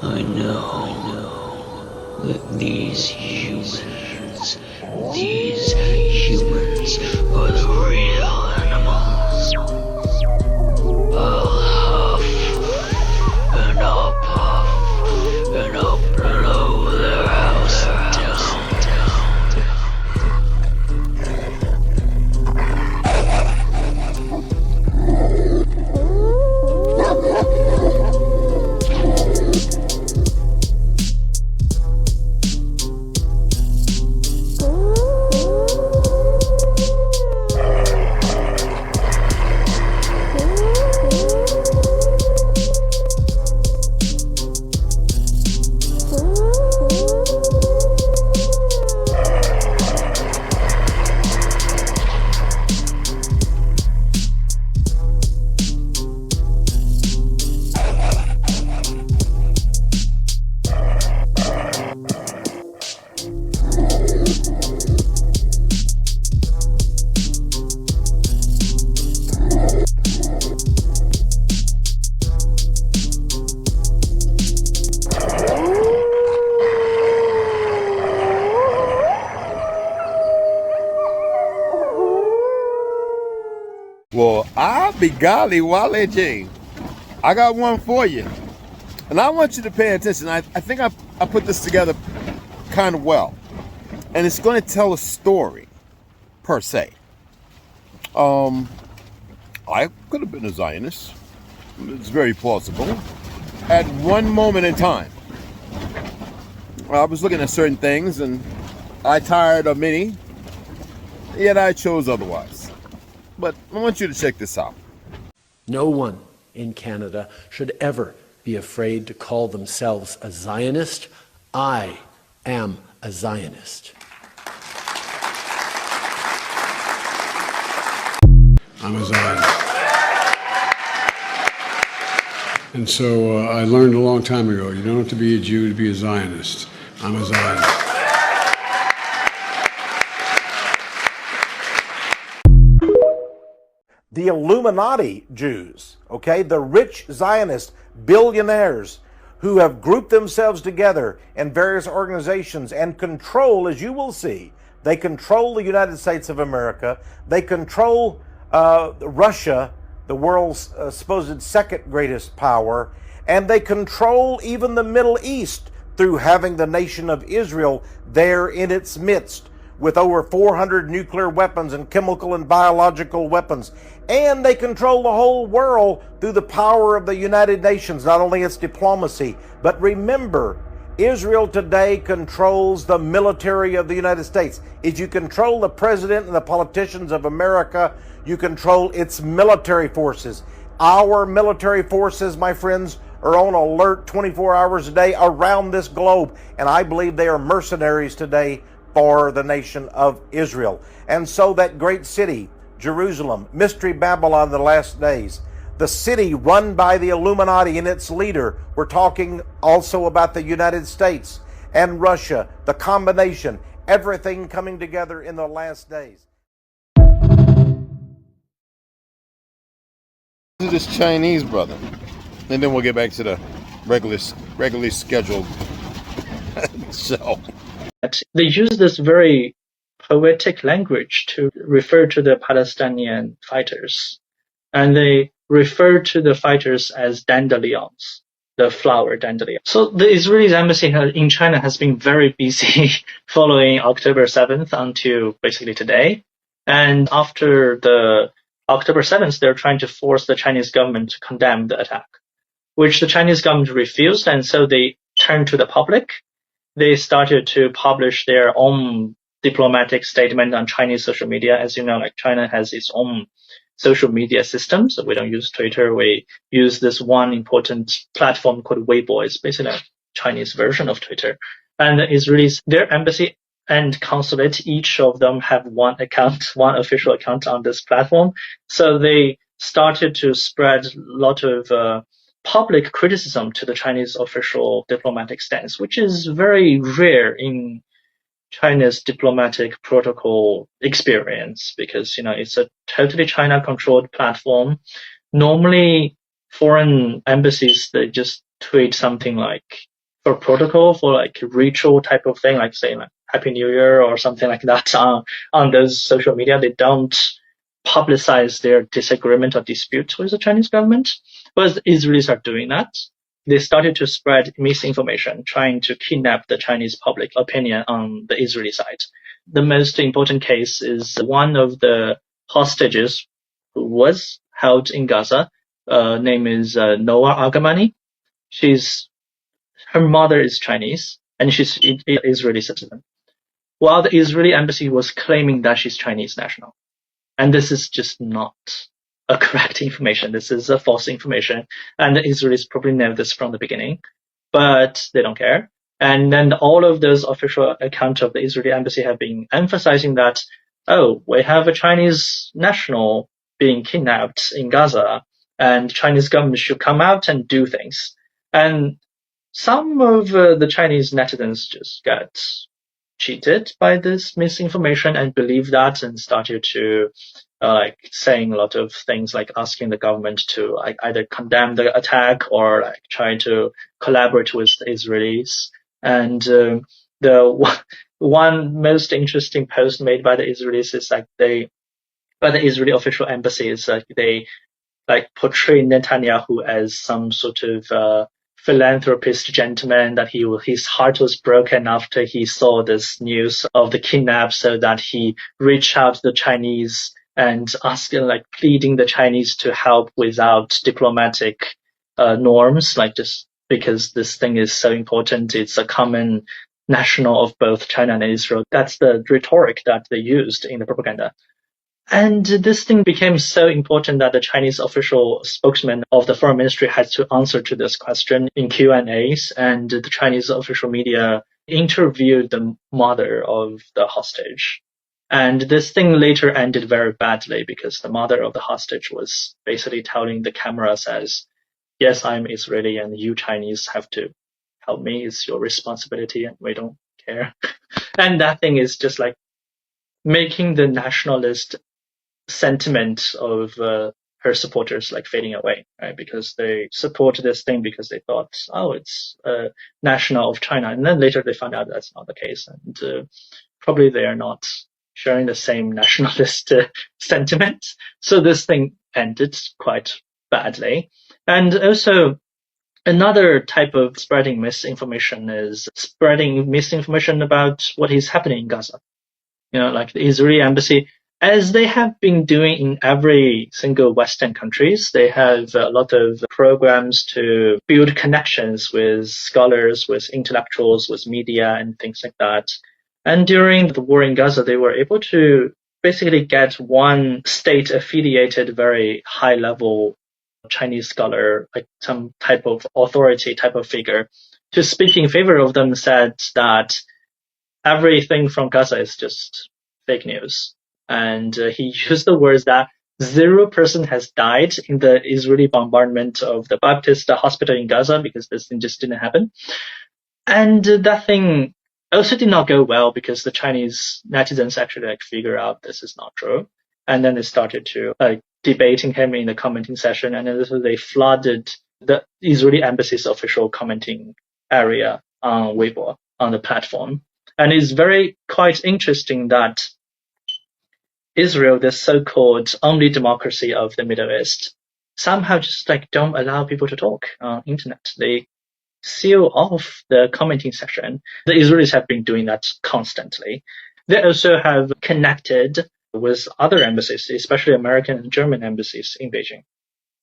I know that these humans are the real animals. I'll huff, and I'll puff, and I'll blow their house down. Well, I'll be golly Wale Jane. I got one for you. And I want you to pay attention. I think I put this together kind of well. And it's going to tell a story, per se. I could have been a Zionist. It's very plausible. At one moment in time, I was looking at certain things and I tired of many, yet I chose otherwise. But I want you to check this out. No one in Canada should ever be afraid to call themselves a Zionist. I am a Zionist. I'm a Zionist. And so I learned a long time ago, you don't have to be a Jew to be a Zionist. I'm a Zionist. The Illuminati Jews, okay, the rich Zionist billionaires who have grouped themselves together in various organizations and control, as you will see, they control the United States of America, they control Russia, the world's supposed second greatest power, and they control even the Middle East through having the nation of Israel there in its midst, with over 400 nuclear weapons and chemical and biological weapons. And they control the whole world through the power of the United Nations, not only its diplomacy. But remember, Israel today controls the military of the United States. If you control the president and the politicians of America, you control its military forces. Our military forces, my friends, are on alert 24 hours a day around this globe. And I believe they are mercenaries today for the nation of Israel. And so that great city, Jerusalem, Mystery Babylon in the last days, the city run by the Illuminati and its leader. We're talking also about the United States and Russia, the combination, everything coming together in the last days. This Chinese brother, and then we'll get back to the regularly scheduled show. They use this very poetic language to refer to the Palestinian fighters. And they refer to the fighters as dandelions, the flower dandelion. So the Israeli embassy in China has been very busy following October 7th until basically today. And after the October 7th, they're trying to force the Chinese government to condemn the attack, which the Chinese government refused. And so they turned to the public. They started to publish their own diplomatic statement on Chinese social media. As you know, like China has its own social media system. So we don't use Twitter. We use this one important platform called Weibo. It's basically a Chinese version of Twitter. And the Israelis, their embassy and consulate, each of them have one account, one official account on this platform. So they started to spread a lot of public criticism to the Chinese official diplomatic stance, which is very rare in China's diplomatic protocol experience, because, it's a totally China-controlled platform. Normally, foreign embassies, they just tweet something like, for protocol, for like ritual type of thing, like saying like Happy New Year or something like that on those social media. They don't publicize their disagreement or dispute with the Chinese government. But the Israelis are doing that. They started to spread misinformation, trying to kidnap the Chinese public opinion on the Israeli side. The most important case is one of the hostages who was held in Gaza. Name is Noah Argamani. Her mother is Chinese and she's an Israeli citizen, while the Israeli embassy was claiming that she's Chinese national. And this is just not a correct information. This is a false information. And the Israelis probably know this from the beginning, but they don't care. And then all of those official accounts of the Israeli embassy have been emphasizing that, oh, we have a Chinese national being kidnapped in Gaza, and Chinese government should come out and do things. And some of the Chinese netizens just got cheated by this misinformation and believed that, and started to like saying a lot of things, like asking the government to like either condemn the attack or like try to collaborate with the Israelis. And the one most interesting post made by the Israelis is like by the Israeli official embassy is like they like portray Netanyahu as some sort of philanthropist gentleman, that his heart was broken after he saw this news of the kidnap, so that he reached out to the Chinese and asking, like pleading the Chinese to help without diplomatic norms, like just because this thing is so important. It's a common national of both China and Israel. That's the rhetoric that they used in the propaganda. And this thing became so important that the Chinese official spokesman of the foreign ministry had to answer to this question in Q&As, and the Chinese official media interviewed the mother of the hostage. And this thing later ended very badly, because the mother of the hostage was basically telling the cameras as, yes, I'm Israeli and you Chinese have to help me. It's your responsibility and we don't care. And that thing is just like making the nationalist sentiment of her supporters like fading away, right? Because they support this thing because they thought, oh, it's national of China. And then later they found out that's not the case. And probably they are not sharing the same nationalist sentiment. So this thing ended quite badly. And also, another type of spreading misinformation is spreading misinformation about what is happening in Gaza. You know, like the Israeli embassy, as they have been doing in every single Western countries, they have a lot of programs to build connections with scholars, with intellectuals, with media and things like that. And during the war in Gaza, they were able to basically get one state-affiliated, very high-level Chinese scholar, like some type of authority type of figure, to speak in favor of them, said that everything from Gaza is just fake news. And he used the words that 0 person has died in the Israeli bombardment of the Baptist hospital in Gaza, because this thing just didn't happen. And that thing also did not go well, because the Chinese netizens actually like figure out this is not true. And then they started to debating him in the commenting session, and then they flooded the Israeli embassy's official commenting area on Weibo, on the platform. And it's quite interesting that Israel, the so-called only democracy of the Middle East, somehow just like don't allow people to talk on internet. They seal off the commenting section. The Israelis have been doing that constantly. They also have connected with other embassies, especially American and German embassies in Beijing.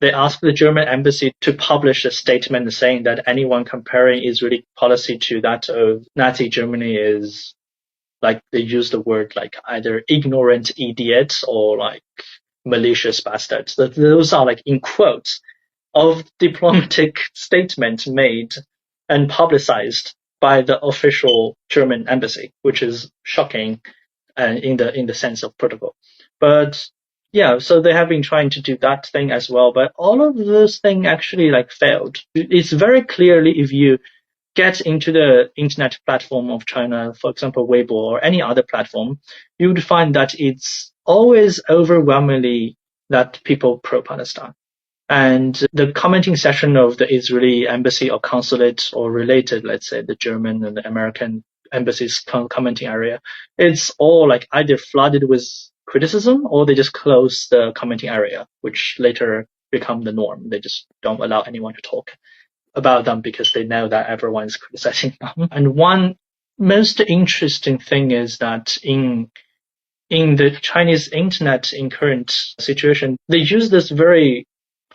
They asked the German embassy to publish a statement saying that anyone comparing Israeli policy to that of Nazi Germany is, like, they use the word like either ignorant idiots or like malicious bastards. Those are like in quotes of diplomatic statement made and publicized by the official German embassy, which is shocking in the sense of protocol. But yeah, so they have been trying to do that thing as well, but all of those things actually like failed. It's very clearly, if you get into the internet platform of China, for example, Weibo or any other platform, you would find that it's always overwhelmingly that people pro-Palestine. And the commenting section of the Israeli embassy or consulate or related, let's say the German and the American embassies commenting area, it's all like either flooded with criticism or they just close the commenting area, which later become the norm. They just don't allow anyone to talk about them because they know that everyone's criticizing them. And one most interesting thing is that in the Chinese internet in current situation, they use this very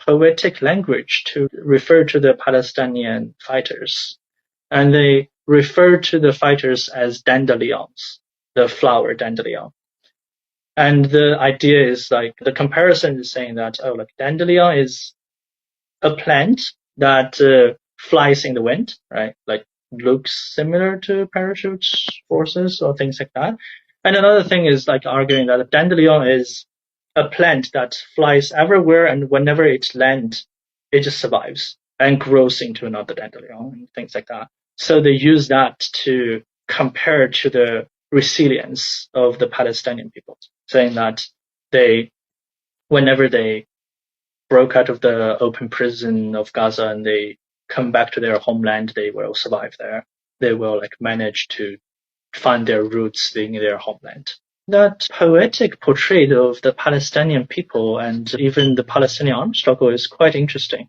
poetic language to refer to the Palestinian fighters. And they refer to the fighters as dandelions, the flower dandelion. And the idea is like, the comparison is saying that, oh, like dandelion is a plant that flies in the wind, right? Like looks similar to parachute forces or things like that. And another thing is like arguing that a dandelion is a plant that flies everywhere, and whenever it lands, it just survives and grows into another dandelion and things like that. So they use that to compare to the resilience of the Palestinian people, saying that whenever they broke out of the open prison of Gaza and they come back to their homeland, they will survive there. They will like manage to find their roots in their homeland. That poetic portrait of the Palestinian people and even the Palestinian armed struggle is quite interesting.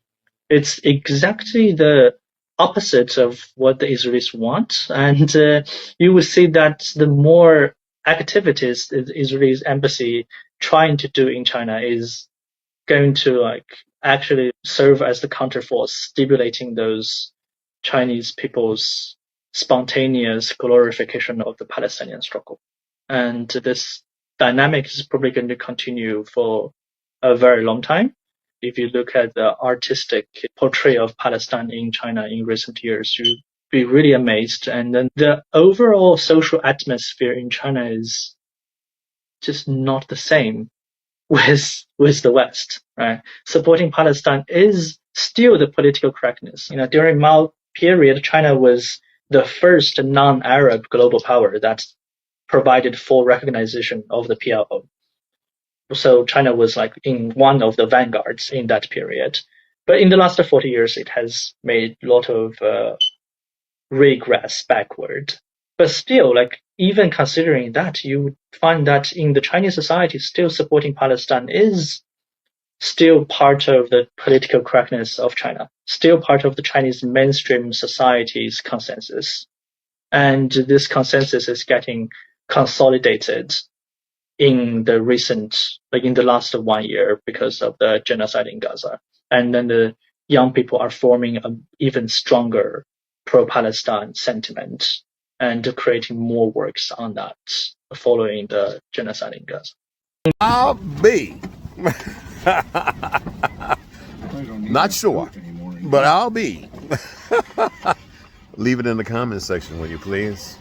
It's exactly the opposite of what the Israelis want. And you will see that the more activities the Israeli embassy trying to do in China is going to like actually serve as the counterforce, stimulating those Chinese people's spontaneous glorification of the Palestinian struggle. And this dynamic is probably going to continue for a very long time. If you look at the artistic portrait of Palestine in China in recent years, you'd be really amazed. And then the overall social atmosphere in China is just not the same with the West, right? Supporting Palestine is still the political correctness. During Mao period, China was the first non-Arab global power that provided full recognition of the PLO. So China was like in one of the vanguards in that period. But in the last 40 years, it has made a lot of regress backward. But still, like even considering that, you would find that in the Chinese society, still supporting Palestine is still part of the political correctness of China, still part of the Chinese mainstream society's consensus. And this consensus is getting consolidated in the last 1 year because of the genocide in Gaza. And then the young people are forming an even stronger pro-Palestine sentiment and creating more works on that following the genocide in Gaza. I'll be. Not sure, but I'll be. Leave it in the comment section, will you please?